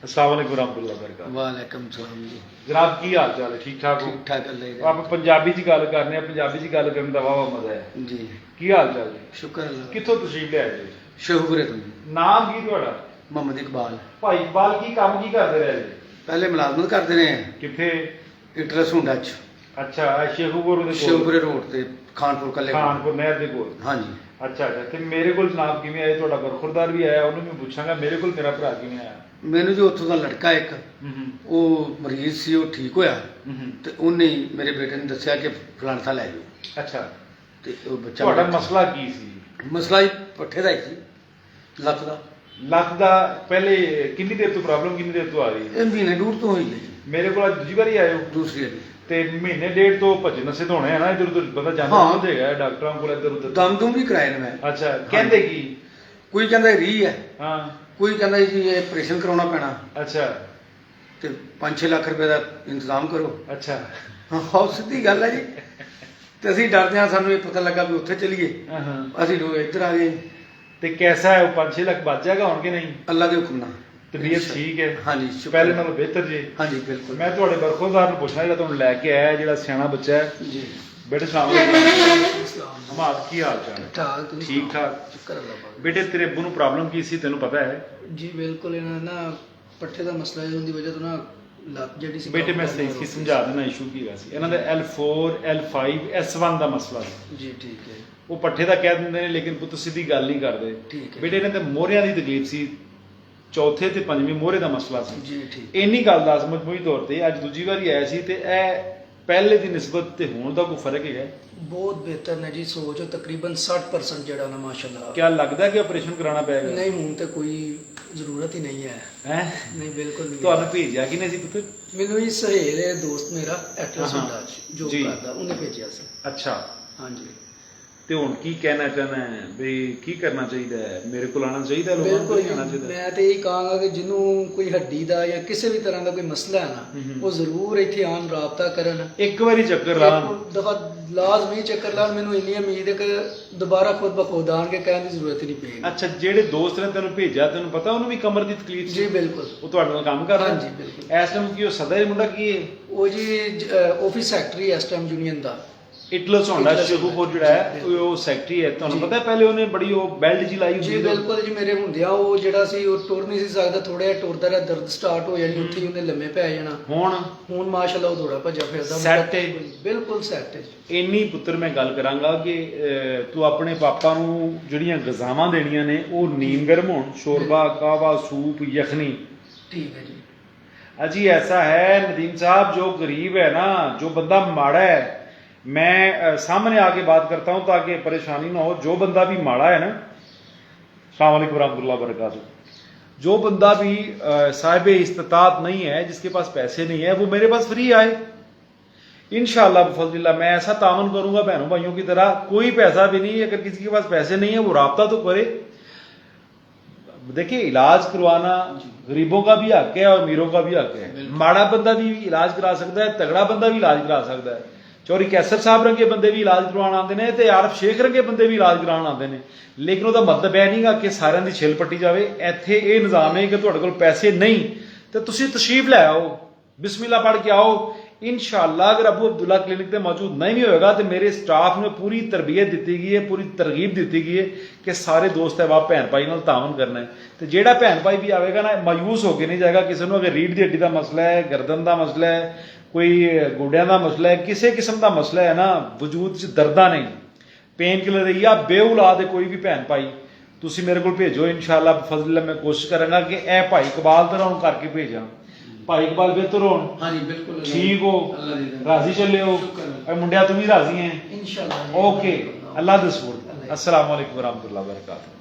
अस्सलाम वालेकुम रहमतुल्लाह बरकातहू। वालेकुम सलाम जी। जनाब की हाल चाल है? ठीक ठाक हो? ठीक ठाक गल है आप पंजाबी च गल करने पंजाबी च गल करने दा वाह मजा है जी। की हाल चाल है? शुक्र अल्लाह कित्थों तशरीफ ले आए? शोहपुरे तो नाम की तुहाडा? मोहम्मद इकबाल। भाई इकबाल की काम की करते रहे जी? पहले मुलाजमत करते रहे हैं किथे? इटरस हुंडा च अच्छा शेखूपुर दे कोल? शोहपुरे रोड ते खानपुर कल्ले खानपुर नहर दे कोल। हाँ जी। अच्छा अच्छा ते मेरे कोल जनाब किवें आए? तुहाडा बरखुरदार भी आया उन्होंने मैं पूछांगा मेरे कोल मेरा भरा किवें आया? मैनू जो उत्थों का लड़का एक वो मरीज सी वो ठीक होया ते उन्हें मेरे बेटे ने दस्सिया कि फलाना था लै जाओ। अच्छा ते वो बच्चा तुहाडा मसला की सी? मसला ही पट्ठे का ही सी लत्त का। लत्त दा पहले किन्नी देर तो प्रॉब्लम किन्नी देर तो आ रही है? ये महीने दूर तो हुई है जी। मेरे को दूसरी बारी आए हो? दूसरी वाली ਤੇ ਮਹੀਨੇ ਡੇਢ ਤੋਂ ਭੱਜ ਨਸੇ ਹੋਣੇ ਆ ਨਾ ਇਧਰ ਉਧਰ ਬੰਦਾ ਜਾਂਦਾ ਹਾਂ। ਹੁੰਦਾ ਹੈਗਾ ਡਾਕਟਰਾਂ ਕੋਲ ਇਧਰ ਉਧਰ। दम दुम भी कराए ने मैं। ਅੱਛਾ ਕਹਿੰਦੇ ਕੀ? कोई कहता री है ਹਾਂ कोई कहता जी ये ऑपरेशन कराना पैना ਅੱਛਾ ਤੇ 5-6 ਲੱਖ ਰੁਪਏ ਦਾ ਇੰਤਜ਼ਾਮ ਕਰੋ। ਅੱਛਾ ਹਾਂ ਸਿੱਧੀ ਗੱਲ ਹੈ ਜੀ। ਤੇ ਅਸੀਂ ਡਰਦੇ ਹਾਂ ਸਾਨੂੰ ਇਹ ਪਤਾ ਲੱਗਾ ਵੀ ਉੱਥੇ ਚਲੀਏ ਹਾਂ ਹਾਂ ਅਸੀਂ ਲੋਕ ਇੱਧਰ ਆ ਗਏ। ਤੇ ਕੈਸਾ ਹੈ ਉਹ 5-6 ਲੱਖ ਬਚ ਜਾਏਗਾ ਹੁਣ ਕਿ ਨਹੀਂ? ਅੱਲਾ ਦੇ ਹੁਕਮ ਨਾਲ ਤਬੀਅਤ ਠੀਕ ਹੈ? ਹਾਂਜੀ ਸ਼ੁਕਰ ਪਹਿਲੇ ਨਾਲੋਂ ਬਿਹਤਰ ਜੀ? ਹਾਂਜੀ ਬਿਲਕੁਲ। ਮੈਂ ਤੁਹਾਡੇ ਬਰਖੁਰਦਾਰ ਨੂੰ ਪੁੱਛਣਾ ਜਿਹੜਾ ਤੁਹਾਨੂੰ ਲੈ ਕੇ ਆਇਆ ਜਿਹੜਾ ਸਿਆਣਾ ਬੱਚਾ ਹੈ ਜੀ ਬੇਟੇ ਸਲਾਮ ਹਮਾਦ ਕੀ ਹਾਲ ਚਾਲ ਹੈ? ਠਾਕ ਠੀਕ ਠਾਕ। ਸ਼ੁਕਰ ਅੱਲਾ ਪਾਕ। ਬੇਟੇ ਤੇਰੇ ਅੱਬੂ ਨੂੰ ਪ੍ਰੋਬਲਮ ਕੀ ਸੀ ਤੈਨੂੰ ਪਤਾ ਹੈ? ਜੀ ਬਿਲਕੁਲ ਇਹਨਾਂ ਨਾ ਪੱਠੇ ਦਾ ਮਸਲਾ ਹੈ ਉਹਦੀ ਵਜ੍ਹਾ ਤੋਂ ਨਾ ਲੱਤ ਜਿਹੜੀ ਸੀ ਬੇਟੇ ਮੈਂ ਸਹੀ ਕੀ ਸਮਝਾ ਦੇਣਾ ਇਸ਼ੂ ਕੀ ਹੈਗਾ ਸੀ ਇਹਨਾਂ ਦਾ L4 L5 S1 ਦਾ ਮਸਲਾ ਸੀ। ਜੀ ਠੀਕ ਹੈ। ਉਹ ਪੱਠੇ ਦਾ ਕਹਿ ਦਿੰਦੇ ਨੇ ਲੇਕਿਨ ਪੁੱਤ ਸਿੱਧੀ ਗੱਲ ਨਹੀਂ ਕਰਦੇ। ਠੀਕ ਹੈ ਬੇਟੇ ਇਹਨਾਂ ਦੇ ਮੋਹਰਿਆਂ ਦੀ ਤਕਲੀਫ ਸੀ ਚੌਥੇ ਤੇ ਪੰਜਵੀਂ ਮੋਹਰੇ ਦਾ ਮਸਲਾ ਸੀ। ਜੀ ਠੀਕ। ਇੰਨੀ ਗੱਲ ਦੱਸ ਮਜਮੂਈ ਤੌਰ ਤੇ ਅੱਜ ਦੂਜੀ ਵਾਰੀ ਆਇਆ ਸੀ ਤੇ ਇਹ ਪਹਿਲੇ ਦੀ ਨਿਸਬਤ ਤੇ ਹੁਣ ਦਾ ਕੋਈ ਫਰਕ ਹੈਗਾ? ਬਹੁਤ ਬਿਹਤਰ ਨੇ ਜੀ ਸੋਚੋ ਤਕਰੀਬਨ 60% ਜਿਹੜਾ ਨਾ ਮਾਸ਼ਾਅੱਲਾ। ਕਿਆ ਲੱਗਦਾ ਕਿ ਆਪਰੇਸ਼ਨ ਕਰਾਉਣਾ ਪਏਗਾ? ਨਹੀਂ ਹੁਣ ਤੇ ਕੋਈ ਜ਼ਰੂਰਤ ਹੀ ਨਹੀਂ ਹੈ। ਹੈ ਨਹੀਂ ਬਿਲਕੁਲ ਨਹੀਂ। ਤੁਹਾਨੂੰ ਭੇਜਿਆ ਕਿਨੇ ਸੀ ਪੁੱਤ? ਮੈਨੂੰ ਹੀ ਸਹੇਲ ਹੈ ਦੋਸਤ ਮੇਰਾ ਐਟਲਸ ਹਾਂ, ਹੁੰਦਾ ਜੋ ਜੀ। ਕਰਦਾ ਉਹਨੇ ਭੇਜਿਆ ਸੀ। ਅੱਛਾ ਹਾਂਜੀ ਤੇ ਹੁਣ ਕੀ ਕਹਿਣਾ ਚਾਹਨਾ ਹੈ ਵੀ ਕੀ ਕਰਨਾ ਚਾਹੀਦਾ ਹੈ? ਮੇਰੇ ਕੋਲ ਆਉਣਾ ਚਾਹੀਦਾ ਲੋਕਾਂ ਨੂੰ ਬਿਲਕੁਲ ਨਹੀਂ ਆਉਣਾ ਚਾਹੀਦਾ? ਮੈਂ ਤੇ ਇਹ ਕਹਾਂਗਾ ਕਿ ਜਿਹਨੂੰ ਕੋਈ ਹੱਡੀ ਦਾ ਜਾਂ ਕਿਸੇ ਵੀ ਤਰ੍ਹਾਂ ਦਾ ਕੋਈ ਮਸਲਾ ਹੈ ਨਾ ਉਹ ਜ਼ਰੂਰ ਇੱਥੇ ਆਉਣ ਰਾਬਤਾ ਕਰਨ। ਇੱਕ ਵਾਰੀ ਚੱਕਰ ਲਾਉਣ। ਇੱਕ ਦਫਾ ਲਾਜ਼ਮੀ ਚੱਕਰ ਲਾਉਣ। ਮੈਨੂੰ ਇੰਨੀ ਉਮੀਦ ਹੈ ਕਿ ਦੁਬਾਰਾ ਖੁਦ ਬਖੁਦ ਆਣ ਕੇ ਕਹਿਣ ਦੀ ਜ਼ਰੂਰਤ ਨਹੀਂ ਪਏਗੀ। ਅੱਛਾ ਜਿਹੜੇ ਦੋਸਤ ਨੇ ਤੈਨੂੰ ਭੇਜਿਆ ਤੈਨੂੰ ਪਤਾ ਉਹਨੂੰ ਵੀ ਕਮਰ ਦੀ ਤਕਲੀਫ ਸੀ? ਜੀ ਬਿਲਕੁਲ। ਉਹ ਤੁਹਾਡੇ ਨਾਲ ਕੰਮ ਕਰਦਾ? ਹਾਂਜੀ ਬਿਲਕੁਲ। ਇਸ ਟਾਈਮ ਕੀ ਉਹ ਸਦਰ ਮੁੰਡਾ ਕੀ ਹੈ? ਉਹ ਜੀ ਆਫਿਸ ਸੈਕਟਰੀ ਇਸ ਟਾਈਮ ਯੂਨੀਅਨ ਦਾ ਇਟਲਸ ਹੋਂਡਾ ਇਟਲਸ ਸ਼ੇਖੂਪੁਰ ਜਿਹੜਾ ਹੈ ਉਹ ਸੈਕਟਰੀ ਹੈ। ਤੁਹਾਨੂੰ ਪਤਾ ਪਹਿਲੇ ਉਹਨੇ ਬੜੀ ਉਹ ਬੈਲਟ ਜੀ ਲਾਈ ਜੀ ਹੁੰਦੀ ਬਿਲਕੁਲ ਜੀ। ਮੇਰੇ ਹੁੰਦਿਆਂ ਉਹ ਜਿਹੜਾ ਸੀ ਉਹ ਟੁਰ ਨਹੀਂ ਸੀ ਸਕਦਾ। ਥੋੜਾ ਜਿਹਾ ਟੁਰਦਾ ਰਿਹਾ ਦਰਦ ਸਟਾਰਟ ਹੋ ਜਾਣੀ ਉੱਥੇ ਹੀ ਉਹਨੇ ਲੰਮੇ ਪੈ ਜਾਣਾ। ਹੁਣ ਮਾਸ਼ਾਅੱਲਾ ਉਹ ਥੋੜਾ ਭੱਜਾ ਫਿਰਦਾ ਸੈੱਟ ਹੈ? ਬਿਲਕੁਲ ਸੈੱਟ ਹੈ। ਇੰਨੀ ਪੁੱਤਰ ਮੈਂ ਗੱਲ ਕਰਾਂਗਾ ਕਿ ਤੂੰ ਆਪਣੇ ਪਾਪਾ ਨੂੰ ਜਿਹੜੀਆਂ ਗਜ਼ਾਵਾਂ ਦੇਣੀਆਂ ਨੇ ਉਹ ਨੀਮ ਗਰਮ ਹੋਣ ਸ਼ੋਰਬਾ ਕਾਵਾ ਸੂਪ ਯਖਨੀ। ਠੀਕ ਹੈ ਜੀ। अजी ऐसा है नदीम साहब जो गरीब है ना जो बंदा माड़ा है मैं सामने आके बात करता हूँ ताकि परेशानी ना हो। जो बंदा भी माड़ा है ना अस्सलाम वालेकुम रहमतुल्लाह बरकातहू जो बंदा भी साहिब इस्तात नहीं है जिसके पास पैसे नहीं है वो मेरे पास फ्री आए इंशाअल्लाह बफज़लिल्लाह। मैं ऐसा तामन करूँगा बहनों भाइयों की तरह। कोई पैसा भी नहीं अगर किसी के पास पैसे नहीं है वो राब्ता तो करे। देखिए इलाज करवाना गरीबों का भी हक है और अमीरों का भी हक है। माड़ा बंदा भी इलाज करा सकता है तगड़ा बंदा भी इलाज करा सकता है। चौरी कैसर साहब रंगे बंदे भी इलाज करवाने आते हैं तो आरफ शेख रंगे बंदे भी इलाज कराने आते हैं। लेकिन उसका मतलब यह नहीं कि सारिਆਂ ਦੀ ਛਿੱਲ ਪੱਟੀ ਜਾਵੇ। ਇੱਥੇ ਇਹ ਨਿਜ਼ਾਮ ਹੈ ਕਿ ਤੁਹਾਡੇ ਕੋਲ ਪੈਸੇ ਨਹੀਂ ਤੇ ਤੁਸੀਂ ਤਸ਼ਰੀਫ ਲੈ ਆਓ ਬਿਸमिल्लाह पढ़ के आओ। इंशाअल्लाह अगर अबू अब्दुल्ला क्लिनिक पे मौजूद नहीं भी होएगा तो मेरे स्टाफ ने पूरी तरबियत दी गई है पूरी तरगीब दी गई है कि सारे दोस्त है वह भैन भाई नाल तावन करना है। तो जेड़ा भैन भाई भी आएगा ना मायूस होकर नहीं जाएगा। किसी को अगर रीढ़ की हड्डी का मसला है गर्दन का मसला है कोई गोड्या का मसला है किसी किस्म का मसला है ना वजूद च दर्दा नहीं पेन किलर या बेऔलाद है कोई भी भैन भाई तुसी मेरे को भेजो इंशाअल्लाह बफज़लिल्लाह। मैं कोशिश करांगा कि ए भाई इकबाल तरह हूँ करके भेजा। भाई इकबाल बेहतर हो? हाँ जी बिल्कुल ठीक हो राजी चले हो मुंडिया तुम भी राजी हैं इंशाअल्लाह? ओके अल्लाह दे सुपुर्द। अस्सलाम वालेकुम रहमतुल्लाह बरकातहू।